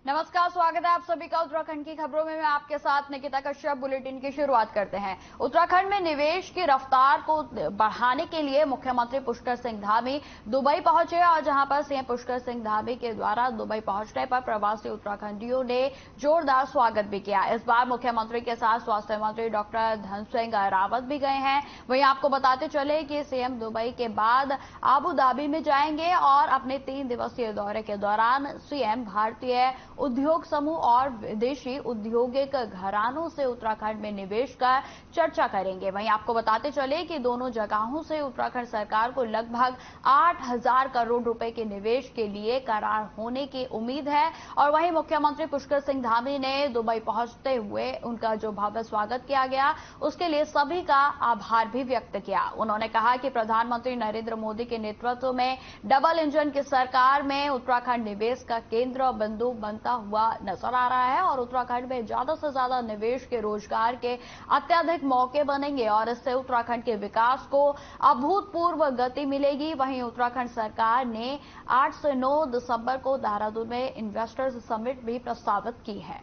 नमस्कार, स्वागत है आप सभी का उत्तराखंड की खबरों में। मैं आपके साथ निकिता कश्यप। बुलेटिन की शुरुआत करते हैं। उत्तराखंड में निवेश की रफ्तार को बढ़ाने के लिए मुख्यमंत्री पुष्कर सिंह धामी दुबई पहुंचे और जहां पर सीएम पुष्कर सिंह धामी के द्वारा दुबई पहुंचने पर प्रवासी उत्तराखंडियों ने जोरदार स्वागत भी किया। इस बार मुख्यमंत्री के साथ स्वास्थ्य मंत्री डॉक्टर धन सिंह रावत भी गए हैं। वहीं आपको बताते चले कि सीएम दुबई के बाद आबू धाबी में जाएंगे और अपने 3 दिवसीय दौरे के दौरान सीएम भारतीय उद्योग समूह और विदेशी औद्योगिक घरानों से उत्तराखंड में निवेश का चर्चा करेंगे। वहीं आपको बताते चले कि दोनों जगहों से उत्तराखंड सरकार को लगभग 8,000 करोड़ रुपए के निवेश के लिए करार होने की उम्मीद है। और वहीं मुख्यमंत्री पुष्कर सिंह धामी ने दुबई पहुंचते हुए उनका जो भव्य स्वागत किया गया उसके लिए सभी का आभार भी व्यक्त किया। उन्होंने कहा कि प्रधानमंत्री नरेंद्र मोदी के नेतृत्व में डबल इंजन की सरकार में उत्तराखंड निवेश का केंद्र बिंदु बनता हुआ नजर आ रहा है और उत्तराखंड में ज्यादा से ज्यादा निवेश के रोजगार के अत्यधिक मौके बनेंगे और इससे उत्तराखंड के विकास को अभूतपूर्व गति मिलेगी। वहीं उत्तराखंड सरकार ने 8 से 9 दिसंबर को देहरादून में इन्वेस्टर्स समिट भी प्रस्तावित की है।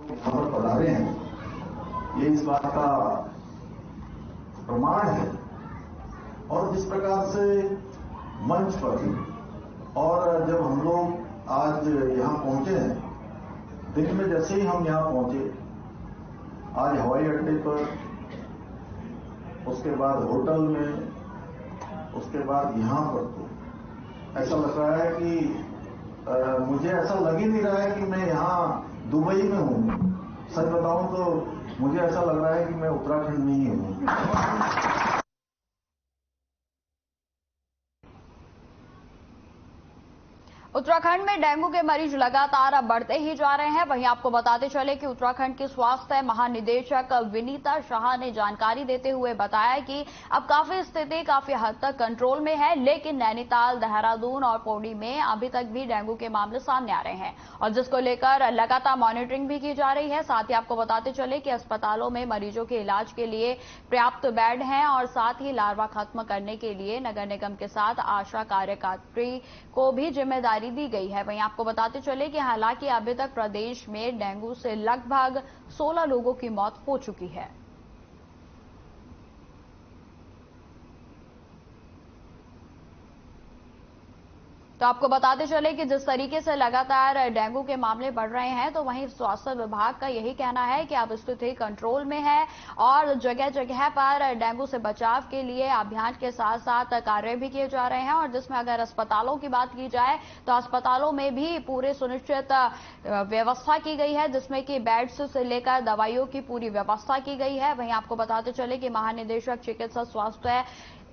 पधारे हैं, ये इस बात का प्रमाण है। और जिस प्रकार से मंच पर और जब हम लोग आज यहां पहुंचे हैं, दिन में जैसे ही हम यहां पहुंचे, आज हवाई अड्डे पर, उसके बाद होटल में, उसके बाद यहां पर, तो ऐसा लग रहा है कि मुझे ऐसा लग ही नहीं रहा है कि मैं यहां दुबई में हूं। सच बताऊं तो मुझे ऐसा लग रहा है कि मैं उत्तराखंड में ही हूं। उत्तराखंड में डेंगू के मरीज लगातार अब बढ़ते ही जा रहे हैं। वहीं आपको बताते चले कि उत्तराखंड की स्वास्थ्य महानिदेशक विनीता शाह ने जानकारी देते हुए बताया कि अब काफी स्थिति काफी हद तक कंट्रोल में है, लेकिन नैनीताल, देहरादून और पौड़ी में अभी तक भी डेंगू के मामले सामने आ रहे हैं और जिसको लेकर लगातार मॉनिटरिंग भी की जा रही है। साथ ही आपको बताते चले कि अस्पतालों में मरीजों के इलाज के लिए पर्याप्त बेड हैं और साथ ही लार्वा खत्म करने के लिए नगर निगम के साथ आशा कार्यकर्त्री को भी जिम्मेदारी दी गई है। वहीं आपको बताते चले कि हालांकि अभी तक प्रदेश में डेंगू से लगभग 16 लोगों की मौत हो चुकी है। तो आपको बताते चले कि जिस तरीके से लगातार डेंगू के मामले बढ़ रहे हैं, तो वहीं स्वास्थ्य विभाग का यही कहना है कि अब स्थिति कंट्रोल में है और जगह जगह पर डेंगू से बचाव के लिए अभियान के साथ साथ कार्य भी किए जा रहे हैं। और जिसमें अगर अस्पतालों की बात की जाए तो अस्पतालों में भी पूरे सुनिश्चित व्यवस्था की गई है, जिसमें कि बेड्स से लेकर दवाइयों की पूरी व्यवस्था की गई है। वहीं आपको बताते चले कि महानिदेशक चिकित्सा स्वास्थ्य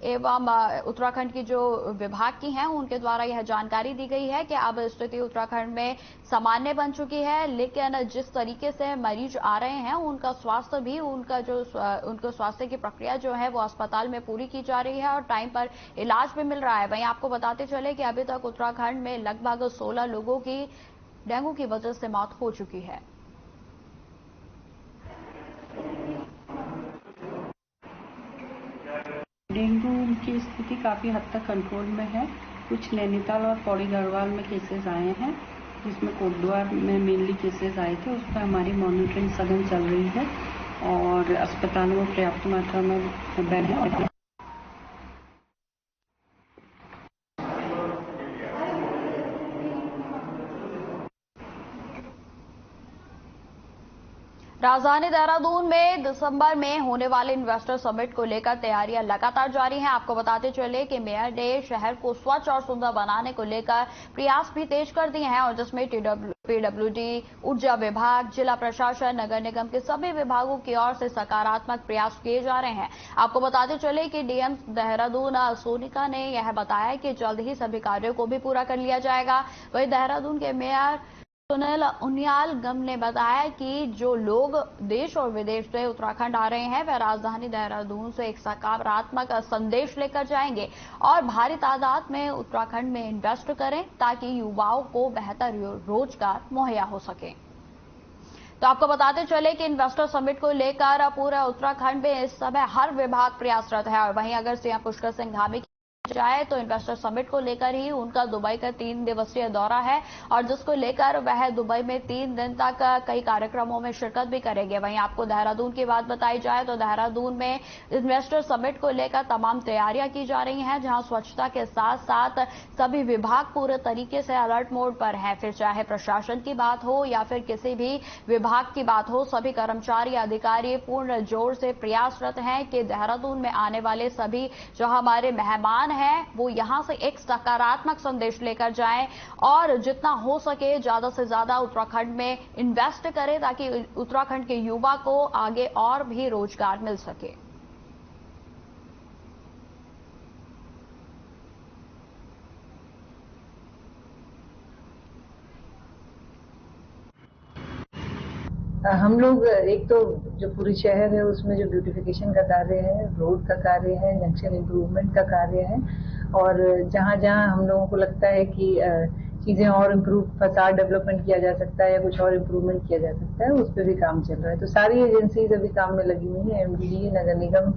एवं उत्तराखंड की जो विभाग की हैं उनके द्वारा यह जानकारी दी गई है कि अब स्थिति उत्तराखंड में सामान्य बन चुकी है, लेकिन जिस तरीके से मरीज आ रहे हैं उनका स्वास्थ्य भी उनको स्वास्थ्य की प्रक्रिया जो है वो अस्पताल में पूरी की जा रही है और टाइम पर इलाज भी मिल रहा है। वहीं आपको बताते चले कि अभी तक उत्तराखंड में लगभग 16 लोगों की डेंगू की वजह से मौत हो चुकी है। डेंगू की स्थिति काफ़ी हद तक कंट्रोल में है। कुछ नैनीताल और पौड़ी गढ़वाल में केसेस आए हैं, जिसमें कोटद्वार में मेनली केसेस आए थे। उस पर हमारी मॉनिटरिंग सघन चल रही है और अस्पतालों में पर्याप्त मात्रा में बेड है। और राजधानी देहरादून में दिसंबर में होने वाले इन्वेस्टर समिट को लेकर तैयारियां लगातार जारी हैं। आपको बताते चले कि मेयर ने शहर को स्वच्छ और सुंदर बनाने को लेकर प्रयास भी तेज कर दिए हैं और जिसमें पीडब्ल्यूडी, ऊर्जा विभाग, जिला प्रशासन, नगर निगम के सभी विभागों की ओर से सकारात्मक प्रयास किए जा रहे हैं। आपको बताते चले कि डीएम देहरादून सोनिका ने यह बताया कि जल्द ही सभी कार्यों को भी पूरा कर लिया जाएगा। वहीं देहरादून के मेयर सुनील उनियाल गम ने बताया कि जो लोग देश और विदेश से उत्तराखंड आ रहे हैं वह राजधानी देहरादून से एक सकारात्मक संदेश लेकर जाएंगे और भारी तादाद में उत्तराखंड में इन्वेस्ट करें ताकि युवाओं को बेहतर रोजगार मुहैया हो सके। तो आपको बताते चले कि इन्वेस्टर समिट को लेकर पूरा उत्तराखंड में इस समय हर विभाग प्रयासरत है। और वहीं अगर सीएम पुष्कर सिंह धामी जाए तो इन्वेस्टर समिट को लेकर ही उनका दुबई का 3 दिवसीय दौरा है और जिसको लेकर वह दुबई में 3 दिन तक कई कार्यक्रमों में शिरकत भी करेंगे। वहीं आपको देहरादून की बात बताई जाए तो देहरादून में इन्वेस्टर समिट को लेकर तमाम तैयारियां की जा रही हैं, जहां स्वच्छता के साथ साथ सभी विभाग पूरे तरीके से अलर्ट मोड पर हैं। फिर चाहे प्रशासन की बात हो या फिर किसी भी विभाग की बात हो, सभी कर्मचारी अधिकारी पूर्ण जोर से प्रयासरत हैं कि देहरादून में आने वाले सभी जो हमारे मेहमान है वो यहां से एक सकारात्मक संदेश लेकर जाएं और जितना हो सके ज्यादा से ज्यादा उत्तराखंड में इन्वेस्ट करें ताकि उत्तराखंड के युवा को आगे और भी रोजगार मिल सके। हम लोग एक तो जो पूरी शहर है उसमें जो ब्यूटिफिकेशन का कार्य है, रोड का कार्य है, जंक्शन इम्प्रूवमेंट का कार्य है और जहां जहां हम लोगों को लगता है कि चीजें और इम्प्रूव, फसाड डेवलपमेंट किया जा सकता है या कुछ और इम्प्रूवमेंट किया जा सकता है, उस पर भी काम चल रहा है। तो सारी एजेंसीज अभी काम में लगी हुई है, एमडीडी, नगर निगम,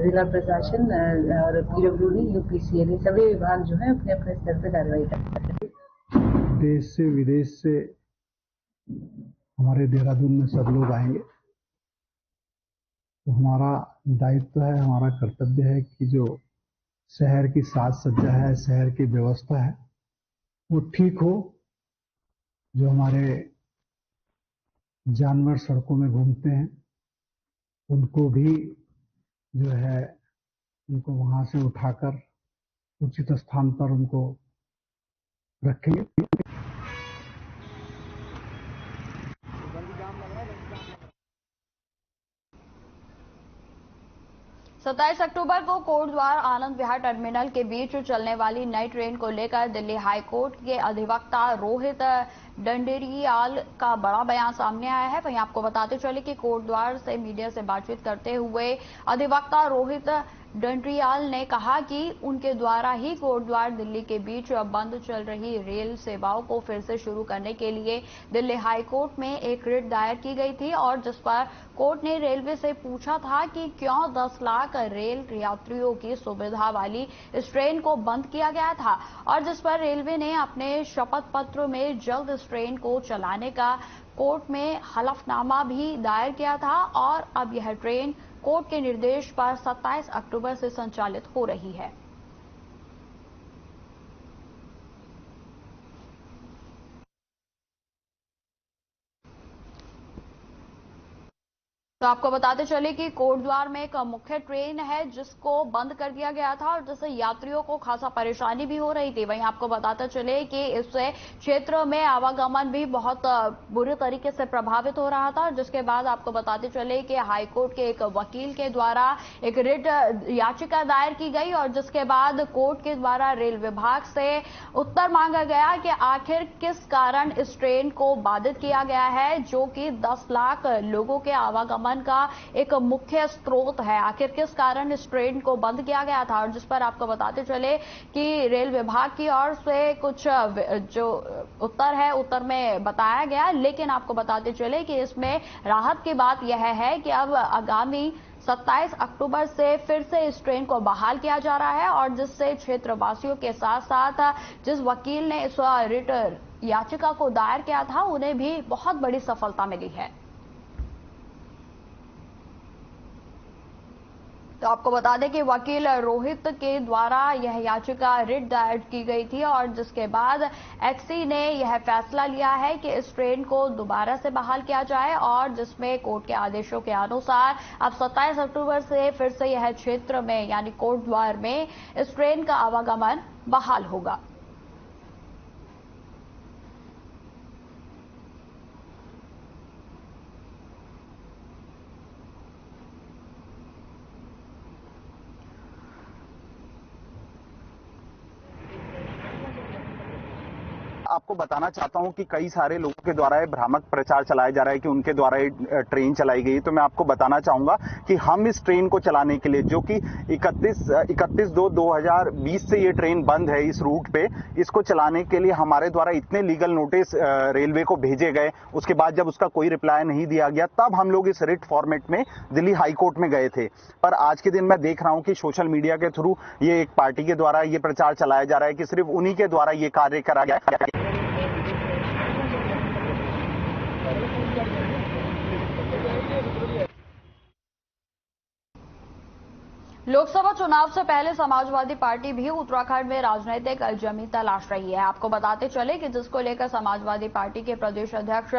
जिला प्रशासन और पीडब्ल्यूडी, यूपीसीएल, सभी विभाग जो है अपने अपने स्तर पर कार्रवाई कर रहे हैं। देश से विदेश से हमारे देहरादून में सब लोग आएंगे, तो हमारा दायित्व है, हमारा कर्तव्य है कि जो शहर की साज सज्जा है, शहर की व्यवस्था है, वो ठीक हो। जो हमारे जानवर सड़कों में घूमते हैं उनको भी जो है उनको वहां से उठाकर उचित स्थान पर उनको रखेंगे। 27 अक्टूबर को कोटद्वार आनंद विहार टर्मिनल के बीच चलने वाली नई ट्रेन को लेकर दिल्ली हाईकोर्ट के अधिवक्ता रोहित डंडेरियाल का बड़ा बयान सामने आया है। वहीं आपको बताते चले कि कोटद्वार से मीडिया से बातचीत करते हुए अधिवक्ता रोहित डंडरियाल ने कहा कि उनके द्वारा ही कोटद्वार दिल्ली के बीच बंद चल रही रेल सेवाओं को फिर से शुरू करने के लिए दिल्ली हाईकोर्ट में एक रिट दायर की गई थी और जिस पर कोर्ट ने रेलवे से पूछा था कि क्यों 10 लाख रेल यात्रियों की सुविधा वाली इस ट्रेन को बंद किया गया था और जिस पर रेलवे ने अपने शपथ पत्र में जल्द इस ट्रेन को चलाने का कोर्ट में हलफनामा भी दायर किया था और अब यह ट्रेन कोर्ट के निर्देश पर 27 अक्टूबर से संचालित हो रही है। तो आपको बताते चले कि कोटद्वार में एक मुख्य ट्रेन है जिसको बंद कर दिया गया था और जिससे यात्रियों को खासा परेशानी भी हो रही थी। वहीं आपको बताते चले कि इससे क्षेत्र में आवागमन भी बहुत बुरे तरीके से प्रभावित हो रहा था और जिसके बाद आपको बताते चले कि हाईकोर्ट के एक वकील के द्वारा एक रिट याचिका दायर की गई और जिसके बाद कोर्ट के द्वारा रेल विभाग से उत्तर मांगा गया कि आखिर किस कारण इस ट्रेन को बाधित किया गया है जो कि 10 लाख लोगों के आवागमन का एक मुख्य स्रोत है। आखिर किस कारण इस ट्रेन को बंद किया गया था और जिस पर आपको बताते चले कि रेल विभाग की ओर से कुछ जो उत्तर है उत्तर में बताया गया, लेकिन आपको बताते चले कि इसमें राहत की बात यह है कि अब आगामी 27 अक्टूबर से फिर से इस ट्रेन को बहाल किया जा रहा है और जिससे क्षेत्रवासियों के साथ साथ जिस वकील ने इस रिट याचिका को दायर किया था उन्हें भी बहुत बड़ी सफलता मिली है। तो आपको बता दें कि वकील रोहित के द्वारा यह याचिका रिट दायर की गई थी और जिसके बाद एक्सी ने यह फैसला लिया है कि इस ट्रेन को दोबारा से बहाल किया जाए और जिसमें कोर्ट के आदेशों के अनुसार अब 27 अक्टूबर से फिर से यह क्षेत्र में यानी कोटद्वार में इस ट्रेन का आवागमन बहाल होगा। आपको बताना चाहता हूं कि कई सारे लोगों के द्वारा ये भ्रामक प्रचार चलाया जा रहा है कि उनके द्वारा ये ट्रेन चलाई गई। तो मैं आपको बताना चाहूंगा कि हम इस ट्रेन को चलाने के लिए, जो कि 31/2/2020 से ये ट्रेन बंद है इस रूट पे, इसको चलाने के लिए हमारे द्वारा इतने लीगल नोटिस रेलवे को भेजे गए। उसके बाद जब उसका कोई रिप्लाई नहीं दिया गया, तब हम लोग इस रिट फॉर्मेट में दिल्ली हाईकोर्ट में गए थे। पर आज के दिन मैं देख रहा हूं कि सोशल मीडिया के थ्रू ये एक पार्टी के द्वारा ये प्रचार चलाया जा रहा है कि सिर्फ उन्हीं के द्वारा ये कार्य करा गया। लोकसभा चुनाव से पहले समाजवादी पार्टी भी उत्तराखंड में राजनीतिक जमीन तलाश रही है। आपको बताते चले कि जिसको लेकर समाजवादी पार्टी के प्रदेश अध्यक्ष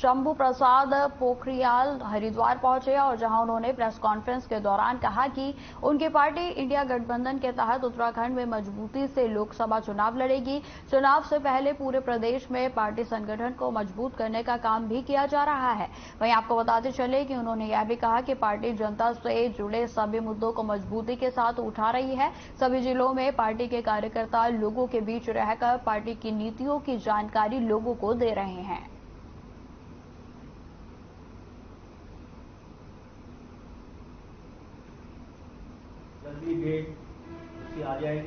शंभू प्रसाद पोखरियाल हरिद्वार पहुंचे और जहां उन्होंने प्रेस कॉन्फ्रेंस के दौरान कहा कि उनकी पार्टी इंडिया गठबंधन के तहत उत्तराखंड में मजबूती से लोकसभा चुनाव लड़ेगी। चुनाव से पहले पूरे प्रदेश में पार्टी संगठन को मजबूत करने का काम भी किया जा रहा है। वहीं आपको बताते चले कि उन्होंने यह भी कहा कि पार्टी जनता से जुड़े सभी मुद्दों को मजबूती के साथ उठा रही है। सभी जिलों में पार्टी के कार्यकर्ता लोगों के बीच रहकर पार्टी की नीतियों की जानकारी लोगों को दे रहे हैं।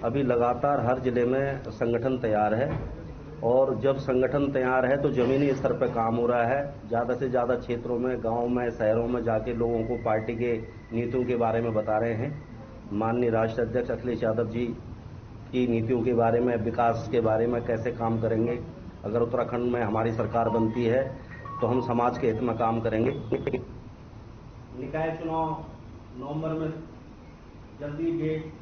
अभी लगातार हर जिले में संगठन तैयार है और जब संगठन तैयार है तो जमीनी स्तर पर काम हो रहा है। ज़्यादा से ज़्यादा क्षेत्रों में, गांवों में, शहरों में जाके लोगों को पार्टी के नीतियों के बारे में बता रहे हैं। माननीय राष्ट्रीय अध्यक्ष अखिलेश यादव जी की नीतियों के बारे में, विकास के बारे में, कैसे काम करेंगे। अगर उत्तराखंड में हमारी सरकार बनती है तो हम समाज के हित में काम करेंगे। निकाय चुनाव नवंबर में जल्दी डेट।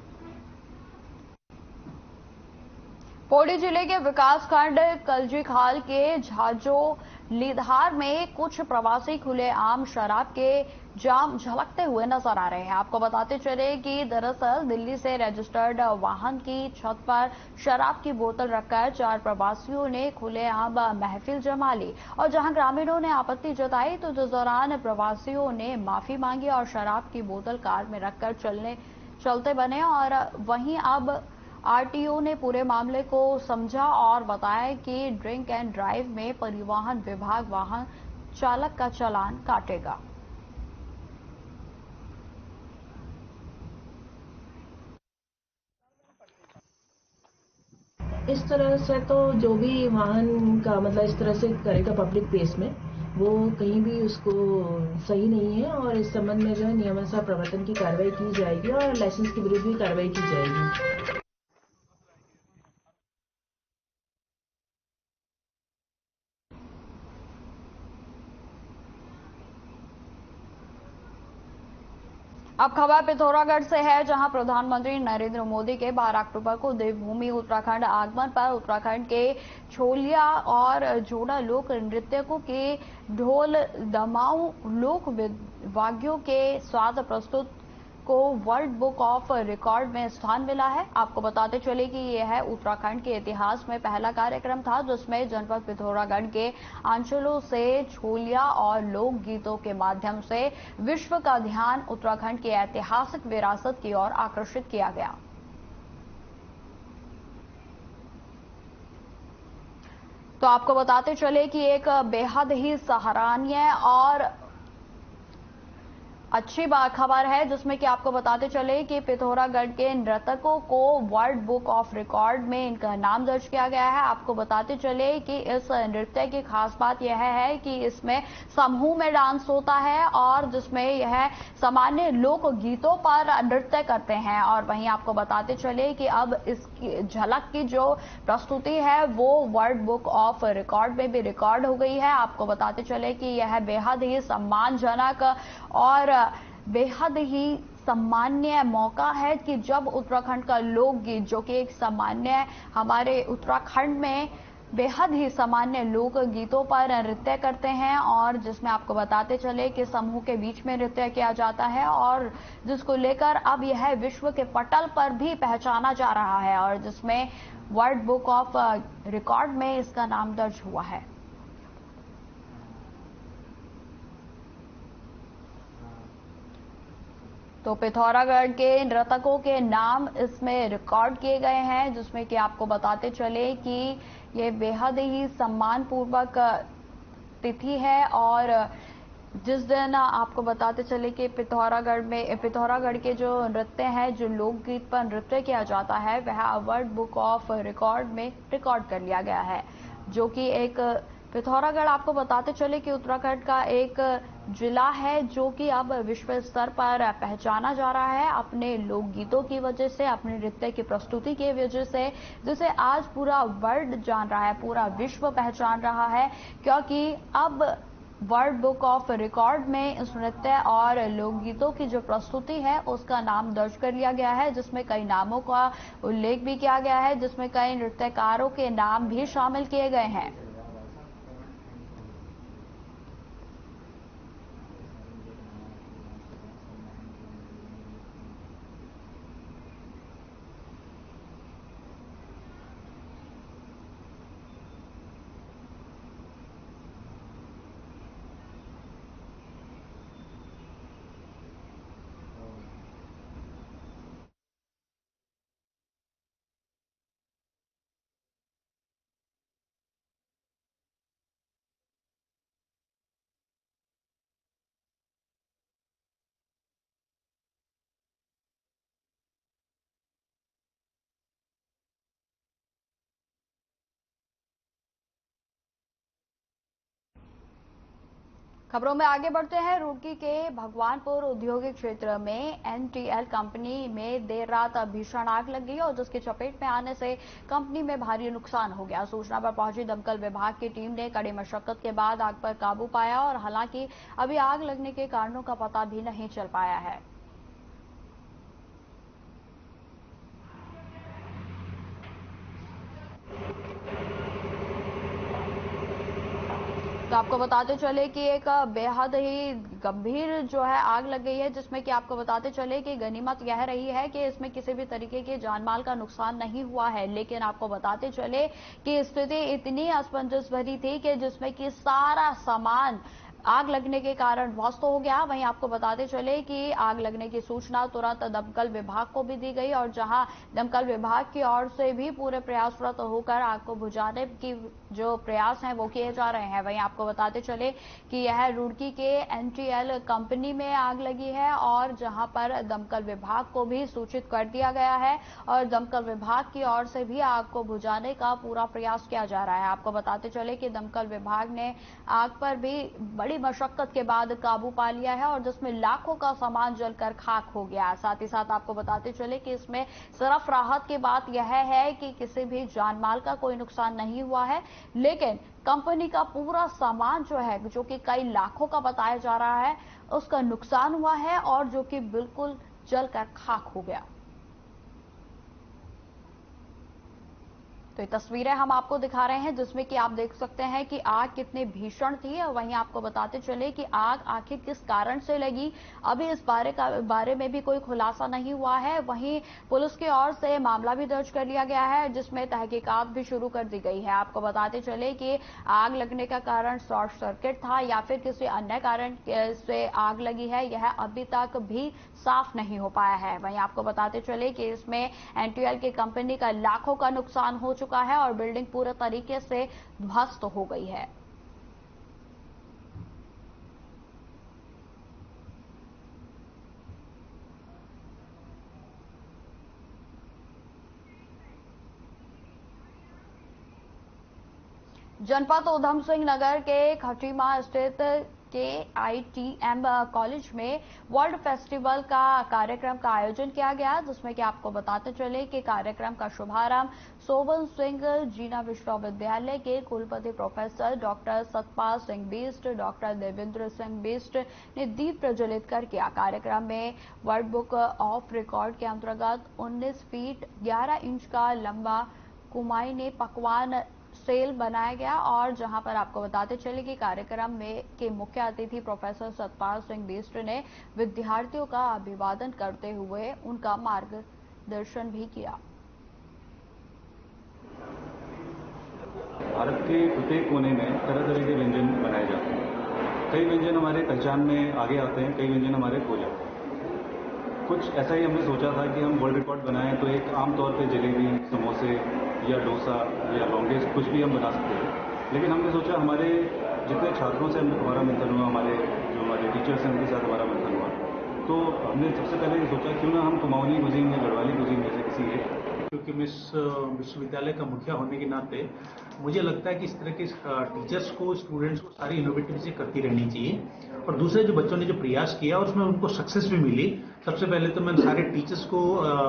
पौड़ी जिले के विकासखंड कलजीखाल के झाजो लीधार में कुछ प्रवासी खुलेआम शराब के जाम झलकते हुए नजर आ रहे हैं। आपको बताते चले कि दरअसल दिल्ली से रजिस्टर्ड वाहन की छत पर शराब की बोतल रखकर 4 प्रवासियों ने खुलेआम महफिल जमा ली और जहां ग्रामीणों ने आपत्ति जताई तो इस दौरान प्रवासियों ने माफी मांगी और शराब की बोतल कार में रखकर चलते बने। और वहीं अब आरटीओ ने पूरे मामले को समझा और बताया कि ड्रिंक एंड ड्राइव में परिवहन विभाग वाहन चालक का चालान काटेगा। इस तरह से तो जो भी वाहन का मतलब इस तरह से करेगा पब्लिक प्लेस में, वो कहीं भी उसको सही नहीं है और इस संबंध में जो है नियमानुसार प्रवर्तन की कार्रवाई की जाएगी और लाइसेंस के विरुद्ध भी कार्रवाई की जाएगी। अब खबर पिथौरागढ़ से है, जहां प्रधानमंत्री नरेंद्र मोदी के 12 अक्टूबर को देवभूमि उत्तराखंड आगमन पर उत्तराखंड के छोलिया और जोड़ा लोक नृत्यकों के ढोल दमाऊ लोक वाद्यों के साथ प्रस्तुत को वर्ल्ड बुक ऑफ रिकॉर्ड में स्थान मिला है। आपको बताते चले कि यह उत्तराखंड के इतिहास में पहला कार्यक्रम था जिसमें जनपद पिथौरागढ़ के अंचलों से छोलिया और लोक गीतों के माध्यम से विश्व का ध्यान उत्तराखंड की ऐतिहासिक विरासत की ओर आकर्षित किया गया। तो आपको बताते चले कि एक बेहद ही सराहनीय और अच्छी खबर है जिसमें कि आपको बताते चले कि पिथौरागढ़ के नर्तकों को वर्ल्ड बुक ऑफ रिकॉर्ड में इनका नाम दर्ज किया गया है। आपको बताते चले कि इस नृत्य की खास बात यह है कि इसमें समूह में डांस होता है और जिसमें यह सामान्य लोक गीतों पर नृत्य करते हैं। और वहीं आपको बताते चले कि अब इसकी झलक की जो प्रस्तुति है वो वर्ल्ड बुक ऑफ रिकॉर्ड में भी रिकॉर्ड हो गई है। आपको बताते चले कि यह बेहद ही सम्मानजनक और बेहद ही सम्मान्य मौका है कि जब उत्तराखंड का लोकगीत, जो कि एक सामान्य हमारे उत्तराखंड में बेहद ही सामान्य लोक गीतों पर नृत्य करते हैं और जिसमें आपको बताते चले कि समूह के बीच में नृत्य किया जाता है और जिसको लेकर अब यह विश्व के पटल पर भी पहचाना जा रहा है और जिसमें वर्ल्ड बुक ऑफ रिकॉर्ड में इसका नाम दर्ज हुआ है। तो पिथौरागढ़ के नर्तकों के नाम इसमें रिकॉर्ड किए गए हैं, जिसमें कि आपको बताते चले कि ये बेहद ही सम्मान पूर्वक तिथि है। और जिस दिन आपको बताते चले कि पिथौरागढ़ के जो नृत्य हैं, जो लोकगीत पर नृत्य किया जाता है, वह वर्ल्ड बुक ऑफ रिकॉर्ड में रिकॉर्ड कर लिया गया है। जो कि एक पिथौरागढ़ आपको बताते चले कि उत्तराखंड का एक जिला है जो कि अब विश्व स्तर पर पहचाना जा रहा है अपने लोकगीतों की वजह से, अपने नृत्य की प्रस्तुति की वजह से, जिसे आज पूरा वर्ल्ड जान रहा है, पूरा विश्व पहचान रहा है। क्योंकि अब वर्ल्ड बुक ऑफ रिकॉर्ड में इस नृत्य और लोकगीतों की जो प्रस्तुति है उसका नाम दर्ज कर लिया गया है, जिसमें कई नामों का उल्लेख भी किया गया है, जिसमें कई नृत्यकारों के नाम भी शामिल किए गए हैं। खबरों में आगे बढ़ते हैं। रुड़की के भगवानपुर औद्योगिक क्षेत्र में एनटीएल कंपनी में देर रात भीषण आग लग गई और जिसकी चपेट में आने से कंपनी में भारी नुकसान हो गया। सूचना पर पहुंची दमकल विभाग की टीम ने कड़ी मशक्कत के बाद आग पर काबू पाया और हालांकि अभी आग लगने के कारणों का पता भी नहीं चल पाया है। तो आपको बताते चले कि एक बेहद ही गंभीर जो है आग लग गई है, जिसमें कि आपको बताते चले कि गनीमत यह रही है कि इसमें किसी भी तरीके के जानमाल का नुकसान नहीं हुआ है। लेकिन आपको बताते चले कि स्थिति इतनी असमंजस भरी थी कि जिसमें कि सारा सामान आग लगने के कारण ध्वस्त हो गया। वहीं आपको बताते चले कि आग लगने की सूचना तुरंत दमकल विभाग को भी दी गई और जहां दमकल विभाग की ओर से भी पूरे प्रयासरत होकर आग को बुझाने की जो प्रयास हैं वो किए जा रहे हैं। वहीं आपको बताते चले कि यह रुड़की के एनटीएल कंपनी में आग लगी है और जहां पर दमकल विभाग को भी सूचित कर दिया गया है और दमकल विभाग की ओर से भी आग को बुझाने का पूरा प्रयास किया जा रहा है। आपको बताते चले कि दमकल विभाग ने आग पर भी बड़ी मशक्कत के बाद काबू पा लिया है और जिसमें लाखों का सामान जलकर खाक हो गया। साथ ही साथ आपको बताते चले कि इसमें सिर्फ राहत की बात यह है कि किसी भी जानमाल का कोई नुकसान नहीं हुआ है, लेकिन कंपनी का पूरा सामान जो है, जो कि कई लाखों का बताया जा रहा है, उसका नुकसान हुआ है और जो कि बिल्कुल जलकर खाक हो गया। तो ये तस्वीरें हम आपको दिखा रहे हैं जिसमें कि आप देख सकते हैं कि आग कितनी भीषण थी और वहीं आपको बताते चले कि आग आखिर किस कारण से लगी, अभी इस बारे में भी कोई खुलासा नहीं हुआ है। वहीं पुलिस की ओर से मामला भी दर्ज कर लिया गया है जिसमें तहकीकात भी शुरू कर दी गई है। आपको बताते चले कि आग लगने का कारण शॉर्ट सर्किट था या फिर किसी अन्य कारण से आग लगी है, यह अभी तक भी साफ नहीं हो पाया है। वहीं आपको बताते चले कि इसमें एनटीएल की कंपनी का लाखों का नुकसान हो चुका है और बिल्डिंग पूरे तरीके से ध्वस्त हो गई है। जनपद उधम सिंह नगर के खटीमा स्थित KITM कॉलेज में वर्ल्ड फेस्टिवल का कार्यक्रम का आयोजन किया गया, जिसमें कि आपको बताते चले कि कार्यक्रम का शुभारंभ सोवन सिंह जीना विश्वविद्यालय के कुलपति professor doctor Satpal Singh Bisht, doctor Devendra Singh Bisht ने दीप प्रज्वलित कर किया। कार्यक्रम में वर्ल्ड बुक ऑफ रिकॉर्ड के अंतर्गत 19 फीट 11 इंच का लंबा कुमाई ने पकवान सेल बनाया गया और जहां पर आपको बताते चले कि कार्यक्रम में के मुख्य अतिथि प्रोफेसर सतपाल सिंह बिष्ट ने विद्यार्थियों का अभिवादन करते हुए उनका मार्गदर्शन भी किया। भारत के प्रत्येक कोने में तरह तरह के व्यंजन बनाए जाते हैं। कई व्यंजन हमारे पहचान में आगे आते हैं, कई व्यंजन हमारे खो जाते हैं। कुछ ऐसा ही हमने सोचा था कि हम वर्ल्ड रिकॉर्ड बनाएं तो एक आमतौर पे जलेबी, समोसे या डोसा या लॉन्गेस्ट कुछ भी हम बना सकते थे। लेकिन हमने सोचा हमारे जितने छात्रों से हमारा मंथन हुआ, हमारे टीचर्स हैं उनके साथ हमारा मंथन हुआ, तो हमने सबसे पहले ये सोचा क्यों ना हम कुमाऊनी कुजीन या गढ़वाली कुजीन में से किसी एक, क्योंकि मैं इस विश्वविद्यालय का मुखिया होने के नाते मुझे लगता है कि इस तरह के टीचर्स को, स्टूडेंट्स को सारी इनोवेटिव चीजें करती रहनी चाहिए। और दूसरे जो बच्चों ने जो प्रयास किया और उसमें उनको सक्सेस भी मिली। सबसे पहले तो मैं सारे टीचर्स को,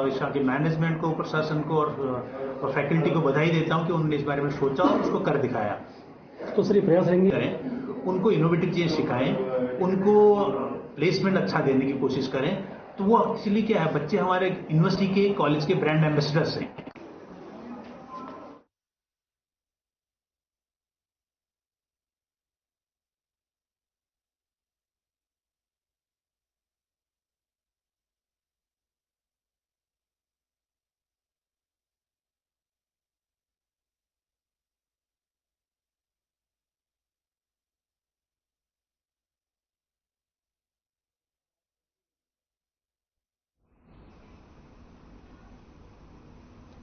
यहाँ के मैनेजमेंट को, प्रशासन को और फैकल्टी को बधाई देता हूँ कि उन्होंने इस बारे में सोचा और उसको कर दिखाया। तो सर ये प्रयास रहेंगे करें, उनको इनोवेटिव चीजें सिखाएं, उनको प्लेसमेंट अच्छा देने की कोशिश करें। तो वो एक्चुअली क्या है, बच्चे हमारे यूनिवर्सिटी के, कॉलेज के ब्रांड एम्बेसडर्स हैं।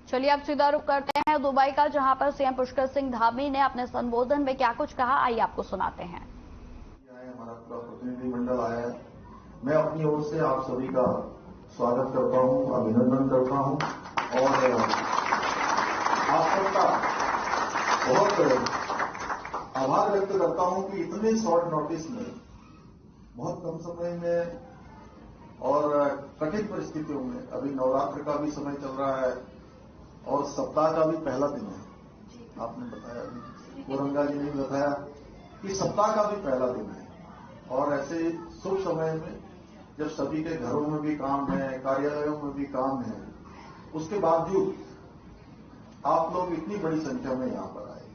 चलिए अब सीधा रुख करते हैं दुबई का, जहां पर सीएम पुष्कर सिंह धामी ने अपने संबोधन में क्या कुछ कहा, आइए आपको सुनाते हैं। हमारा पूरा प्रतिनिधिमंडल आया है। मैं अपनी ओर से आप सभी का स्वागत करता हूं, अभिनंदन करता हूं और आप सबका बहुत आभार व्यक्त करता हूं कि इतने शॉर्ट नोटिस में, बहुत कम समय में और कठिन परिस्थितियों में, अभी नवरात्र का भी समय चल रहा है और सप्ताह का भी पहला दिन है। आपने बताया, कोरंगा जी ने बताया कि सप्ताह का भी पहला दिन है और ऐसे शुभ समय में जब सभी के घरों में भी काम है, कार्यालयों में भी काम है, उसके बावजूद आप लोग इतनी बड़ी संख्या में यहां पर आए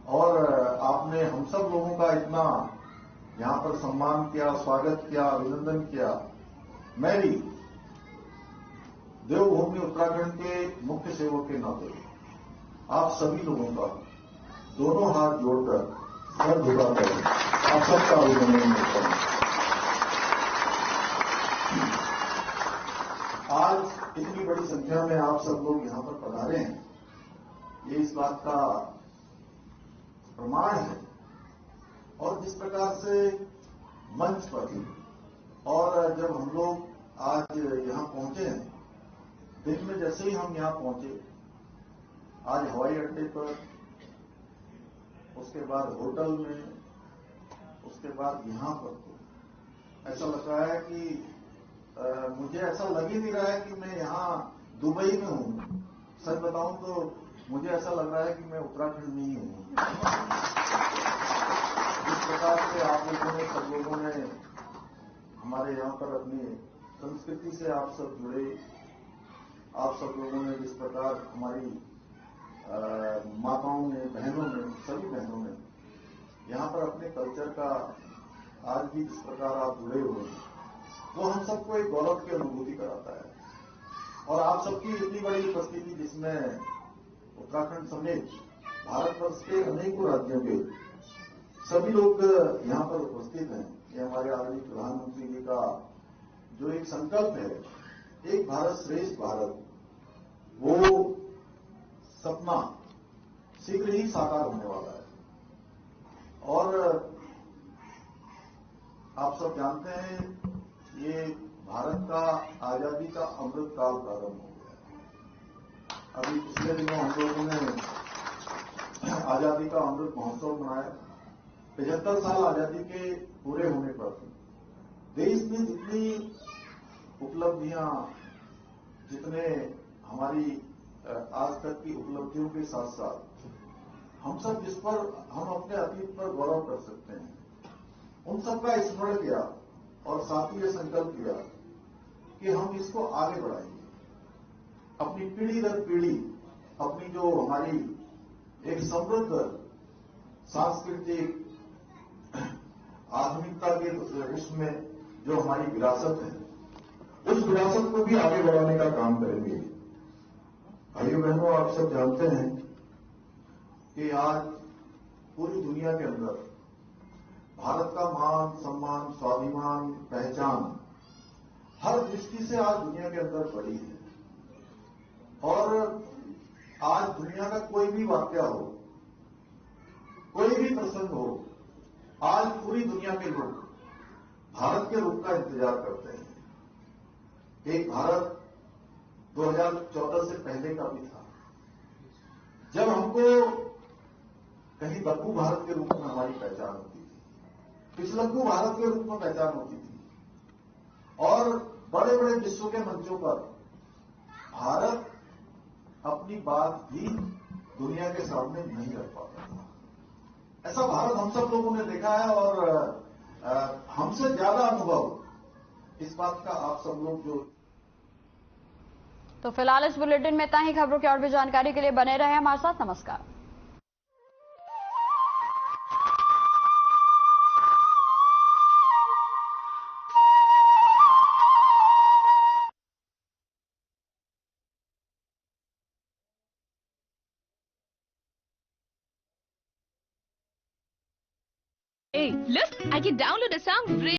और आपने हम सब लोगों का इतना यहां पर सम्मान किया, स्वागत किया, अभिनंदन किया। मैं भी देवभूमि उत्तराखंड के मुख्य सेवक के नाते आप सभी लोगों का दोनों हाथ जोड़कर सर झुकाकर आप सबका अभिनंदन करता हूं। आज इतनी बड़ी संख्या में आप सब लोग यहां पर पधारे हैं, ये इस बात का प्रमाण है। और जिस प्रकार से मंच पर और जब हम लोग आज यहां पहुंचे हैं, दिन में जैसे ही हम यहां पहुंचे, आज हवाई अड्डे पर, उसके बाद होटल में, उसके बाद यहां पर, तो ऐसा लग रहा है कि मुझे ऐसा लग ही नहीं रहा है कि मैं यहां दुबई में हूं। सच बताऊं तो मुझे ऐसा लग रहा है कि मैं उत्तराखंड में ही हूं। जिस प्रकार से आप लोगों ने, सब लोगों ने हमारे यहां पर अपनी संस्कृति से आप सब जुड़े, आप सब लोगों ने जिस प्रकार हमारी माताओं ने, बहनों ने, सभी बहनों ने यहां पर अपने कल्चर का आज भी जिस प्रकार आप जुड़े हुए हैं, वो हम सबको एक गौरव की अनुभूति कराता है। और आप सबकी इतनी बड़ी उपस्थिति, जिसमें उत्तराखंड समेत भारतवर्ष के अनेकों राज्यों के सभी लोग यहां पर उपस्थित हैं, ये हमारे आदरणीय प्रधानमंत्री जी का जो एक संकल्प है, एक भारत श्रेष्ठ भारत, वो सपना शीघ्र ही साकार होने वाला है। और आप सब जानते हैं, ये भारत का आजादी का अमृत काल प्रारंभ हो गया। अभी पिछले दिनों हम लोगों ने आजादी का अमृत महोत्सव मनाया। 75 साल आजादी के पूरे होने पर देश में जितनी उपलब्धियां, जितने हमारी आज तक की उपलब्धियों के साथ साथ हम सब जिस पर हम अपने अतीत पर गौरव कर सकते हैं, उन सबका स्मरण किया और साथ ही ये संकल्प किया कि हम इसको आगे बढ़ाएंगे। अपनी पीढ़ी दर पीढ़ी अपनी जो हमारी एक समृद्ध सांस्कृतिक आधुनिकता के उसमें जो हमारी विरासत है, उस विरासत को भी आगे बढ़ाने का काम करेंगे। भाइयों बहनों, आप सब जानते हैं कि आज पूरी दुनिया के अंदर भारत का मान, सम्मान, स्वाभिमान, पहचान हर दृष्टि से आज दुनिया के अंदर बड़ी है। और आज दुनिया का कोई भी वाकया हो, कोई भी प्रसंग हो, आज पूरी दुनिया के लोग भारत के रूप का इंतजार करते हैं। एक भारत 2014 से पहले का भी था, जब हमको कहीं दब्बू भारत के रूप में हमारी पहचान होती थी, पिछलग्गू भारत के रूप में पहचान होती थी, और बड़े बड़े विश्व के मंचों पर भारत अपनी बात भी दुनिया के सामने नहीं रख पाता था। ऐसा भारत हम सब लोगों ने देखा है, और हमसे ज्यादा अनुभव इस बात का आप सब लोग जो। तो फिलहाल इस बुलेटिन में इतना ही। खबरों की और भी जानकारी के लिए बने रहे हमारे साथ। नमस्कार। Hey, look! I can download a song